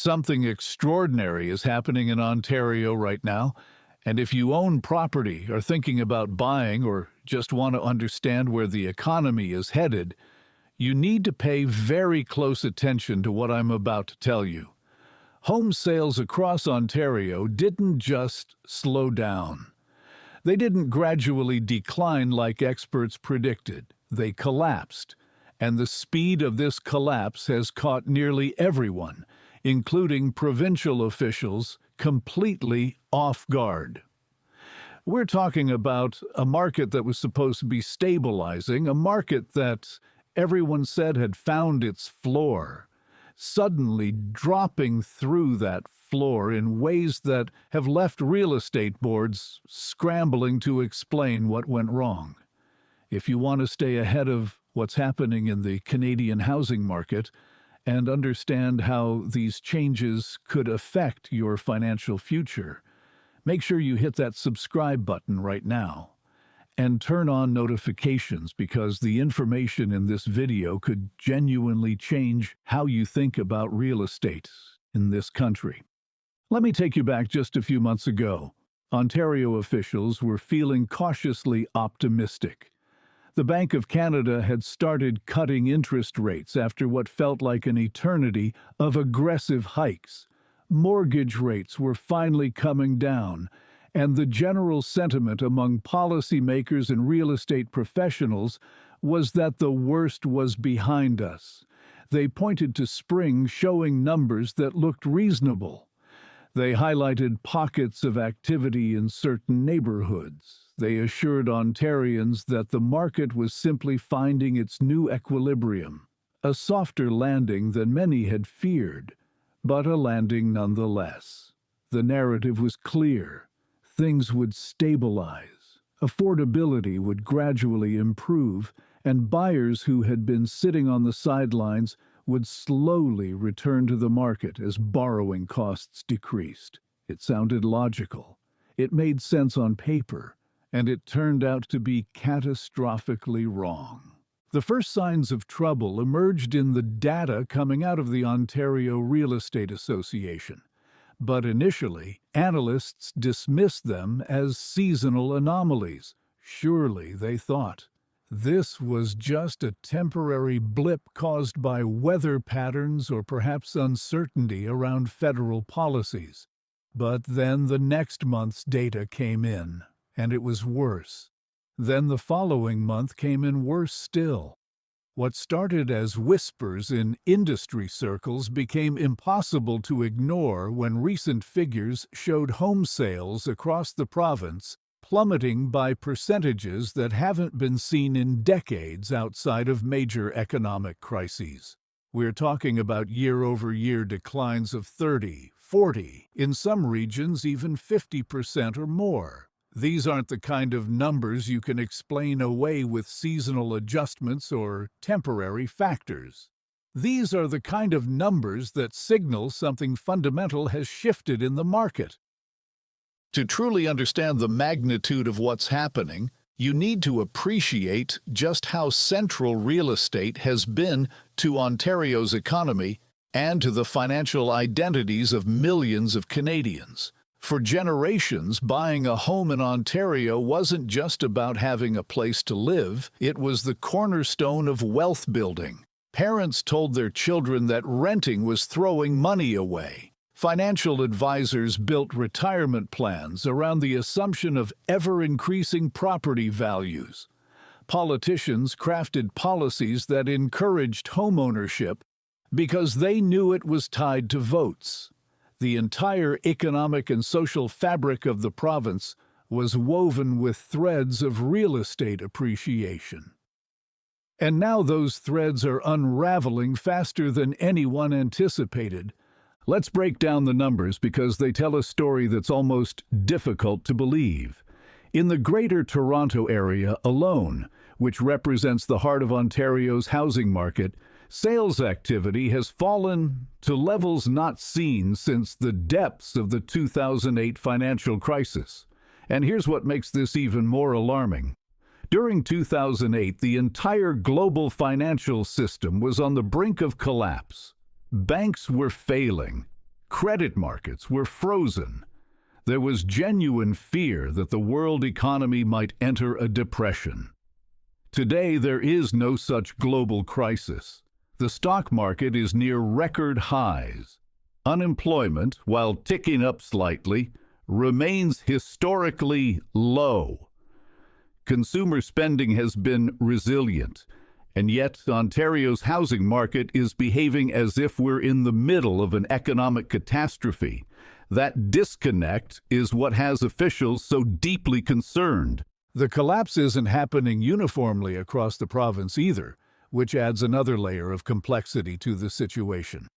Something extraordinary is happening in Ontario right now, and if you own property, are thinking about buying, or just want to understand where the economy is headed, you need to pay very close attention to what I'm about to tell you. Home sales across Ontario didn't just slow down. They didn't gradually decline like experts predicted. They collapsed, and the speed of this collapse has caught nearly everyone, including provincial officials, completely off guard. We're talking about a market that was supposed to be stabilizing, a market that everyone said had found its floor, suddenly dropping through that floor in ways that have left real estate boards scrambling to explain what went wrong. If you want to stay ahead of what's happening in the Canadian housing market and understand how these changes could affect your financial future, make sure you hit that subscribe button right now and turn on notifications, because the information in this video could genuinely change how you think about real estate in this country. Let me take you back just a few months ago. Ontario officials were feeling cautiously optimistic. The Bank of Canada had started cutting interest rates after what felt like an eternity of aggressive hikes. Mortgage rates were finally coming down, and the general sentiment among policymakers and real estate professionals was that the worst was behind us. They pointed to spring showing numbers that looked reasonable. They highlighted pockets of activity in certain neighborhoods. They assured Ontarians that the market was simply finding its new equilibrium, a softer landing than many had feared, but a landing nonetheless. The narrative was clear. Things would stabilize, affordability would gradually improve, and buyers who had been sitting on the sidelines would slowly return to the market as borrowing costs decreased. It sounded logical. It made sense on paper, and it turned out to be catastrophically wrong. The first signs of trouble emerged in the data coming out of the Ontario Real Estate Association. But initially, analysts dismissed them as seasonal anomalies. Surely, they thought, this was just a temporary blip caused by weather patterns or perhaps uncertainty around federal policies. But then the next month's data came in, and it was worse. Then the following month came in worse still. What started as whispers in industry circles became impossible to ignore when recent figures showed home sales across the province plummeting by percentages that haven't been seen in decades outside of major economic crises. We're talking about year-over-year declines of 30, 40, in some regions even 50% or more. These aren't the kind of numbers you can explain away with seasonal adjustments or temporary factors. These are the kind of numbers that signal something fundamental has shifted in the market. To truly understand the magnitude of what's happening, you need to appreciate just how central real estate has been to Ontario's economy and to the financial identities of millions of Canadians. For generations, buying a home in Ontario wasn't just about having a place to live, it was the cornerstone of wealth building. Parents told their children that renting was throwing money away. Financial advisors built retirement plans around the assumption of ever-increasing property values. Politicians crafted policies that encouraged homeownership because they knew it was tied to votes. The entire economic and social fabric of the province was woven with threads of real estate appreciation. And now those threads are unraveling faster than anyone anticipated. Let's break down the numbers because they tell a story that's almost difficult to believe. In the Greater Toronto Area alone, which represents the heart of Ontario's housing market, sales activity has fallen to levels not seen since the depths of the 2008 financial crisis. And here's what makes this even more alarming. During 2008, the entire global financial system was on the brink of collapse. Banks were failing. Credit markets were frozen. There was genuine fear that the world economy might enter a depression. Today, there is no such global crisis. The stock market is near record highs. Unemployment, while ticking up slightly, remains historically low. Consumer spending has been resilient, and yet Ontario's housing market is behaving as if we're in the middle of an economic catastrophe. That disconnect is what has officials so deeply concerned. The collapse isn't happening uniformly across the province either, which adds another layer of complexity to the situation.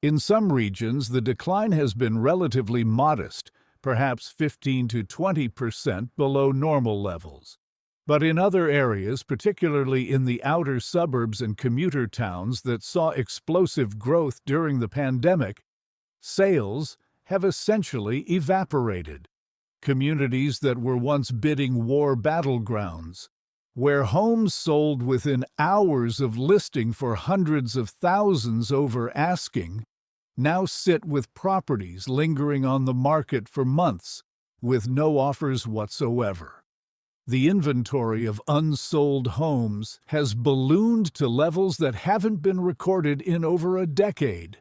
In some regions, the decline has been relatively modest, perhaps 15 to 20% below normal levels. But in other areas, particularly in the outer suburbs and commuter towns that saw explosive growth during the pandemic, sales have essentially evaporated. Communities that were once bidding war battlegrounds, where homes sold within hours of listing for hundreds of thousands over asking, now sit with properties lingering on the market for months with no offers whatsoever. The inventory of unsold homes has ballooned to levels that haven't been recorded in over a decade.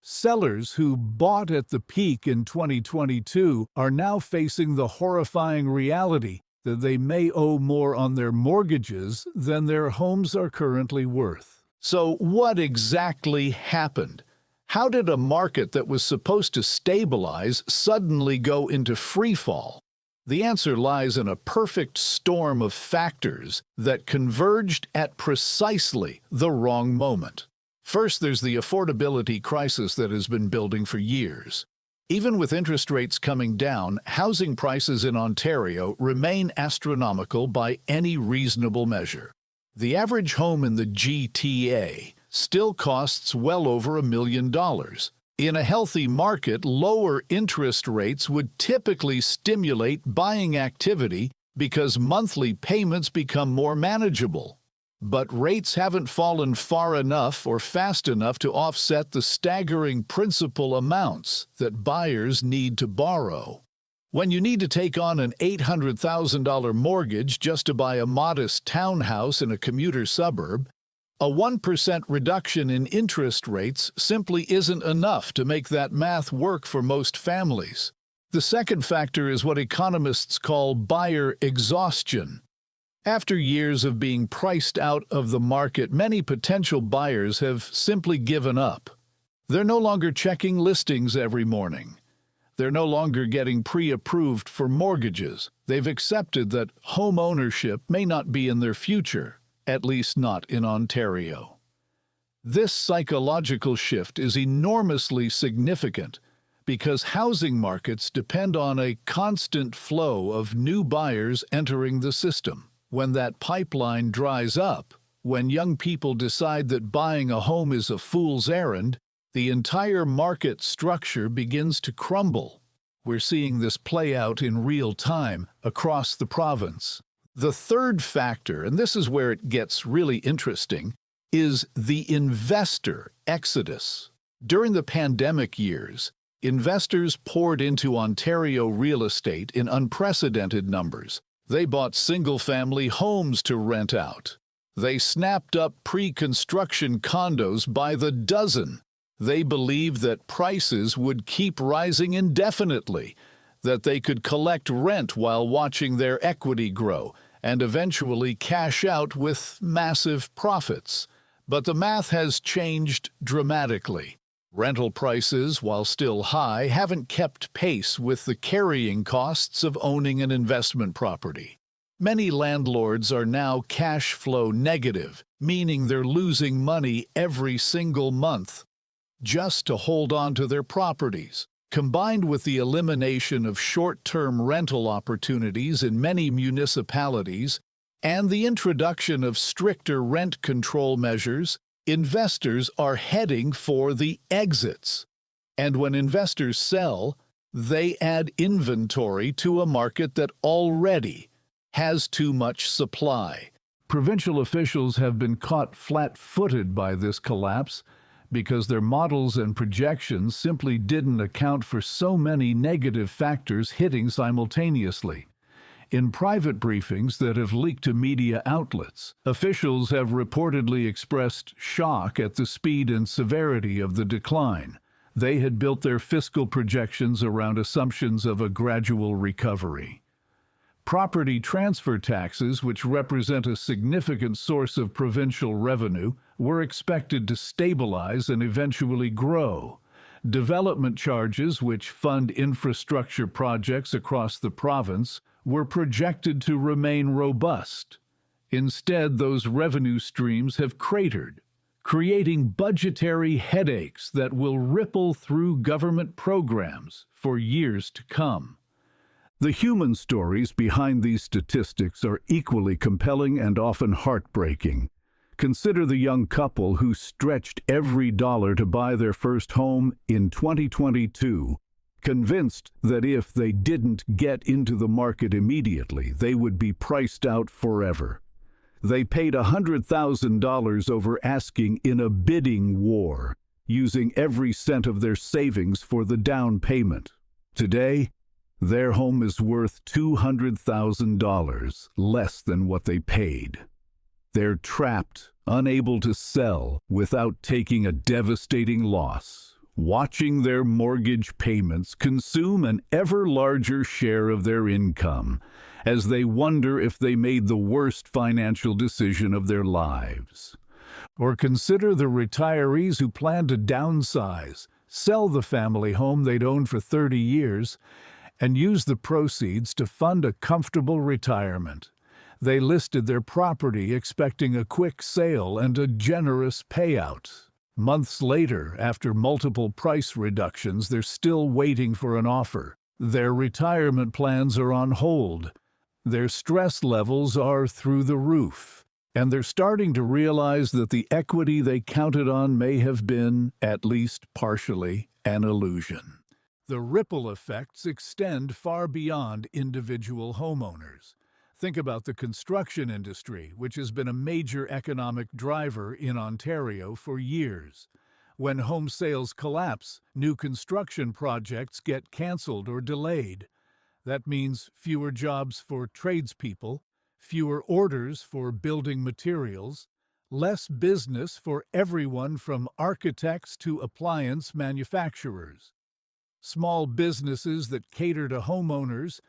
Sellers who bought at the peak in 2022 are now facing the horrifying reality that they may owe more on their mortgages than their homes are currently worth. So what exactly happened? How did a market that was supposed to stabilize suddenly go into freefall? The answer lies in a perfect storm of factors that converged at precisely the wrong moment. First, there's the affordability crisis that has been building for years. Even with interest rates coming down, housing prices in Ontario remain astronomical by any reasonable measure. The average home in the GTA still costs well over $1 million. In a healthy market, lower interest rates would typically stimulate buying activity because monthly payments become more manageable. But rates haven't fallen far enough or fast enough to offset the staggering principal amounts that buyers need to borrow. When you need to take on an $800,000 mortgage just to buy a modest townhouse in a commuter suburb, a 1% reduction in interest rates simply isn't enough to make that math work for most families. The second factor is what economists call buyer exhaustion. After years of being priced out of the market, many potential buyers have simply given up. They're no longer checking listings every morning. They're no longer getting pre-approved for mortgages. They've accepted that home ownership may not be in their future, at least not in Ontario. This psychological shift is enormously significant because housing markets depend on a constant flow of new buyers entering the system. When that pipeline dries up, when young people decide that buying a home is a fool's errand, the entire market structure begins to crumble. We're seeing this play out in real time across the province. The third factor, and this is where it gets really interesting, is the investor exodus. During the pandemic years, investors poured into Ontario real estate in unprecedented numbers. They bought single-family homes to rent out. They snapped up pre-construction condos by the dozen. They believed that prices would keep rising indefinitely, that they could collect rent while watching their equity grow, and eventually cash out with massive profits. But the math has changed dramatically. Rental prices, while still high, haven't kept pace with the carrying costs of owning an investment property. Many landlords are now cash flow negative, meaning they're losing money every single month just to hold on to their properties. Combined with the elimination of short-term rental opportunities in many municipalities and the introduction of stricter rent control measures, investors are heading for the exits. And when investors sell, they add inventory to a market that already has too much supply. Provincial officials have been caught flat-footed by this collapse because their models and projections simply didn't account for so many negative factors hitting simultaneously. In private briefings that have leaked to media outlets, officials have reportedly expressed shock at the speed and severity of the decline. They had built their fiscal projections around assumptions of a gradual recovery. Property transfer taxes, which represent a significant source of provincial revenue, were expected to stabilize and eventually grow. Development charges, which fund infrastructure projects across the province, were projected to remain robust. Instead, those revenue streams have cratered, creating budgetary headaches that will ripple through government programs for years to come. The human stories behind these statistics are equally compelling and often heartbreaking. Consider the young couple who stretched every dollar to buy their first home in 2022, convinced that if they didn't get into the market immediately, they would be priced out forever. They paid $100,000 over asking in a bidding war, using every cent of their savings for the down payment. Today, their home is worth $200,000 less than what they paid. They're trapped, unable to sell without taking a devastating loss, watching their mortgage payments consume an ever larger share of their income as they wonder if they made the worst financial decision of their lives. Or consider the retirees who plan to downsize, sell the family home they'd owned for 30 years, and use the proceeds to fund a comfortable retirement. They listed their property expecting a quick sale and a generous payout. Months later, after multiple price reductions, they're still waiting for an offer. Their retirement plans are on hold. Their stress levels are through the roof. And they're starting to realize that the equity they counted on may have been, at least partially, an illusion. The ripple effects extend far beyond individual homeowners. Think about the construction industry, which has been a major economic driver in Ontario for years. When home sales collapse, new construction projects get cancelled or delayed. That means fewer jobs for tradespeople, fewer orders for building materials, less business for everyone from architects to appliance manufacturers. Small businesses that cater to homeowners,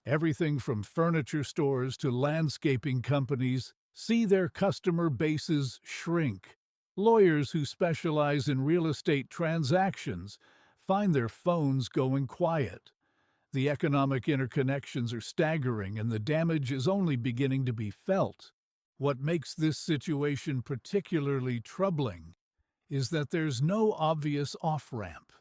everything from furniture stores to landscaping companies, see their customer bases shrink. Lawyers who specialize in real estate transactions find their phones going quiet. The economic interconnections are staggering, and the damage is only beginning to be felt. What makes this situation particularly troubling is that there's no obvious off-ramp.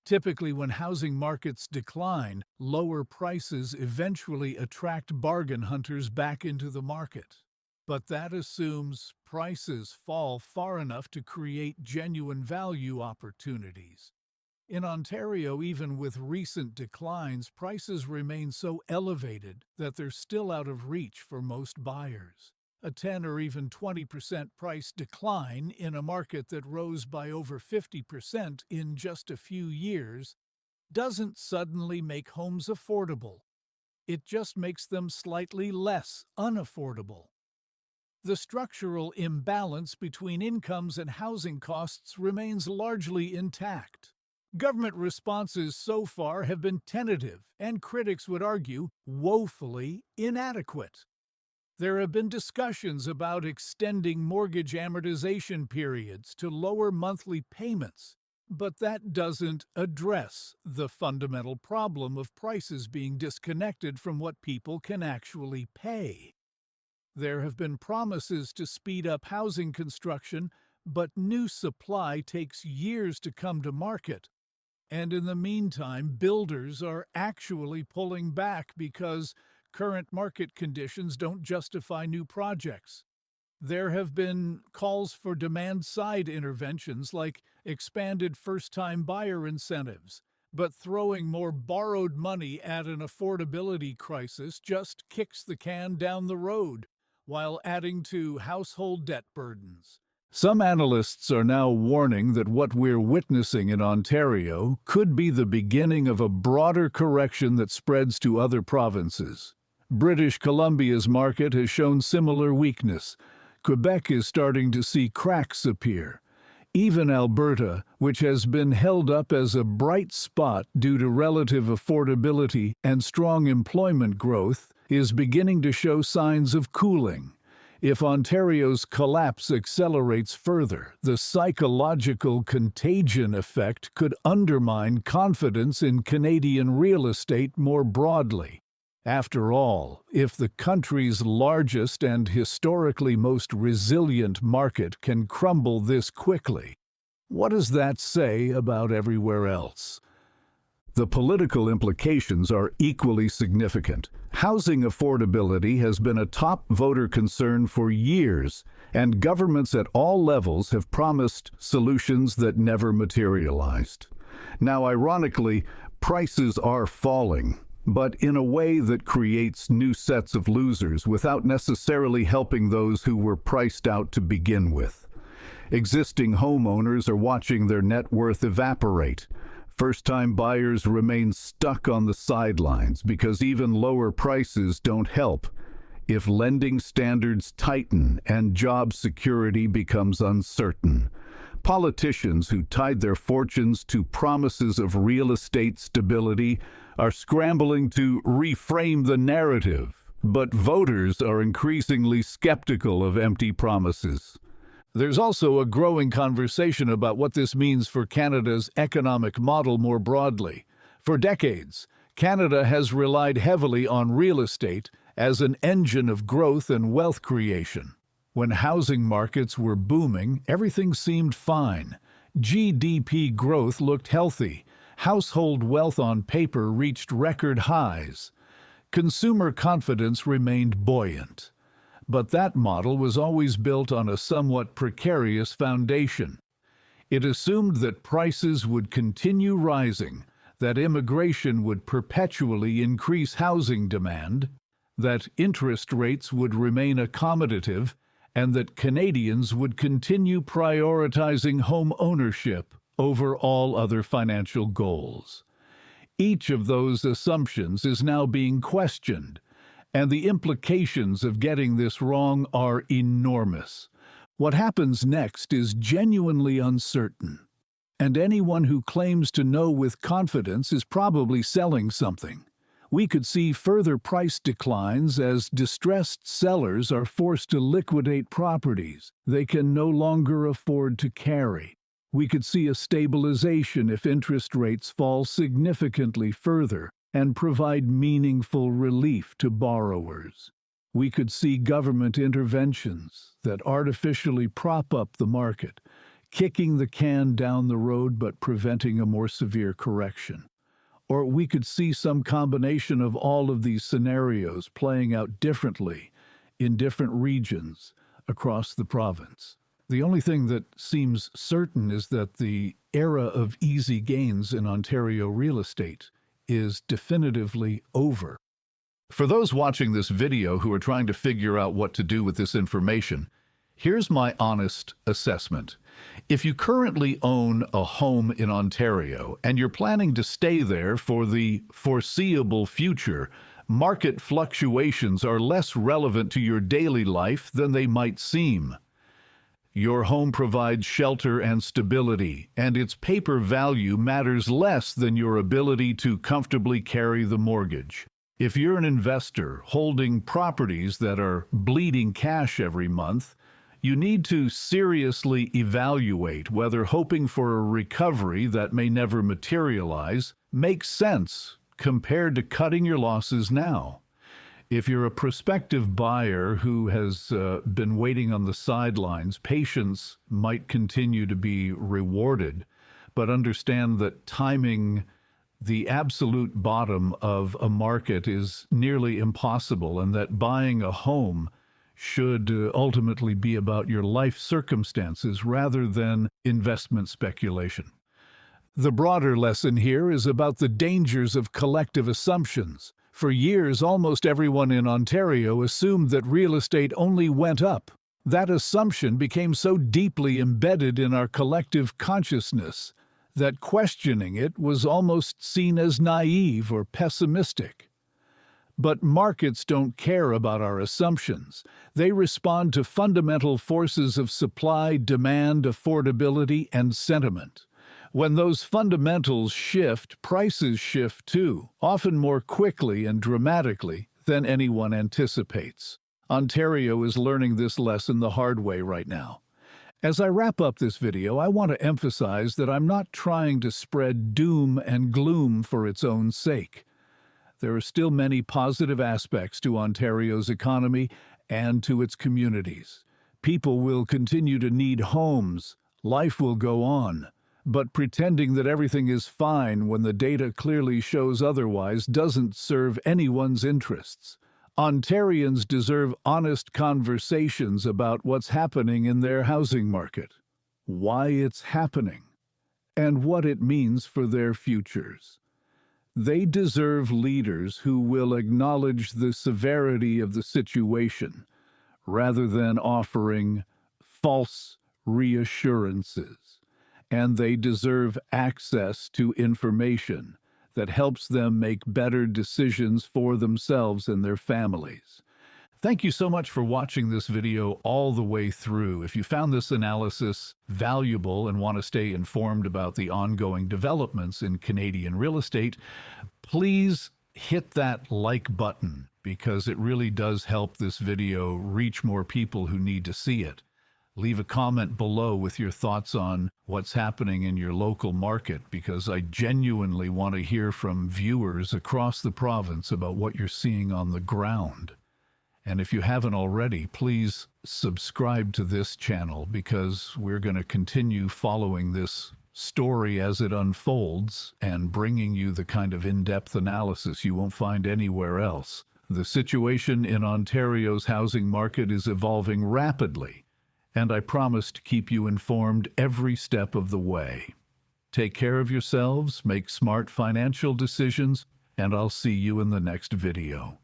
Typically, when housing markets decline, lower prices eventually attract bargain hunters back into the market. But that assumes prices fall far enough to create genuine value opportunities. In Ontario, even with recent declines, prices remain so elevated that they're still out of reach for most buyers. A 10 or even 20% price decline in a market that rose by over 50% in just a few years doesn't suddenly make homes affordable. It just makes them slightly less unaffordable. The structural imbalance between incomes and housing costs remains largely intact. Government responses so far have been tentative and, critics would argue, woefully inadequate. There have been discussions about extending mortgage amortization periods to lower monthly payments, but that doesn't address the fundamental problem of prices being disconnected from what people can actually pay. There have been promises to speed up housing construction, but new supply takes years to come to market. And in the meantime, builders are actually pulling back because current market conditions don't justify new projects. There have been calls for demand-side interventions like expanded first-time buyer incentives, but throwing more borrowed money at an affordability crisis just kicks the can down the road while adding to household debt burdens. Some analysts are now warning that what we're witnessing in Ontario could be the beginning of a broader correction that spreads to other provinces. British Columbia's market has shown similar weakness. Quebec is starting to see cracks appear. Even Alberta, which has been held up as a bright spot due to relative affordability and strong employment growth, is beginning to show signs of cooling. If Ontario's collapse accelerates further, the psychological contagion effect could undermine confidence in Canadian real estate more broadly. After all, if the country's largest and historically most resilient market can crumble this quickly, what does that say about everywhere else? The political implications are equally significant. Housing affordability has been a top voter concern for years, and governments at all levels have promised solutions that never materialized. Now, ironically, prices are falling, but in a way that creates new sets of losers without necessarily helping those who were priced out to begin with. Existing homeowners are watching their net worth evaporate. First-time buyers remain stuck on the sidelines because even lower prices don't help. If lending standards tighten and job security becomes uncertain, politicians who tied their fortunes to promises of real estate stability are scrambling to reframe the narrative, but voters are increasingly skeptical of empty promises. There's also a growing conversation about what this means for Canada's economic model more broadly. For decades, Canada has relied heavily on real estate as an engine of growth and wealth creation. When housing markets were booming, everything seemed fine. GDP growth looked healthy. Household wealth on paper reached record highs. Consumer confidence remained buoyant. But that model was always built on a somewhat precarious foundation. It assumed that prices would continue rising, that immigration would perpetually increase housing demand, that interest rates would remain accommodative, and that Canadians would continue prioritizing home ownership over all other financial goals. Each of those assumptions is now being questioned, and the implications of getting this wrong are enormous. What happens next is genuinely uncertain, and anyone who claims to know with confidence is probably selling something. We could see further price declines as distressed sellers are forced to liquidate properties they can no longer afford to carry. We could see a stabilization if interest rates fall significantly further and provide meaningful relief to borrowers. We could see government interventions that artificially prop up the market, kicking the can down the road but preventing a more severe correction. Or we could see some combination of all of these scenarios playing out differently in different regions across the province. The only thing that seems certain is that the era of easy gains in Ontario real estate is definitively over. For those watching this video who are trying to figure out what to do with this information, here's my honest assessment. If you currently own a home in Ontario and you're planning to stay there for the foreseeable future, market fluctuations are less relevant to your daily life than they might seem. Your home provides shelter and stability, and its paper value matters less than your ability to comfortably carry the mortgage. If you're an investor holding properties that are bleeding cash every month, you need to seriously evaluate whether hoping for a recovery that may never materialize makes sense compared to cutting your losses now. If you're a prospective buyer who has been waiting on the sidelines, patience might continue to be rewarded, but understand that timing the absolute bottom of a market is nearly impossible, and that buying a home should ultimately be about your life circumstances rather than investment speculation. The broader lesson here is about the dangers of collective assumptions. For years, almost everyone in Ontario assumed that real estate only went up. That assumption became so deeply embedded in our collective consciousness that questioning it was almost seen as naive or pessimistic. But markets don't care about our assumptions. They respond to fundamental forces of supply, demand, affordability, and sentiment. When those fundamentals shift, prices shift too, often more quickly and dramatically than anyone anticipates. Ontario is learning this lesson the hard way right now. As I wrap up this video, I want to emphasize that I'm not trying to spread doom and gloom for its own sake. There are still many positive aspects to Ontario's economy and to its communities. People will continue to need homes, life will go on. But pretending that everything is fine when the data clearly shows otherwise doesn't serve anyone's interests. Ontarians deserve honest conversations about what's happening in their housing market, why it's happening, and what it means for their futures. They deserve leaders who will acknowledge the severity of the situation rather than offering false reassurances. And they deserve access to information that helps them make better decisions for themselves and their families. Thank you so much for watching this video all the way through. If you found this analysis valuable and want to stay informed about the ongoing developments in Canadian real estate, please hit that like button because it really does help this video reach more people who need to see it. Leave a comment below with your thoughts on what's happening in your local market because I genuinely want to hear from viewers across the province about what you're seeing on the ground. And if you haven't already, please subscribe to this channel because we're going to continue following this story as it unfolds and bringing you the kind of in-depth analysis you won't find anywhere else. The situation in Ontario's housing market is evolving rapidly, and I promise to keep you informed every step of the way. Take care of yourselves, make smart financial decisions, and I'll see you in the next video.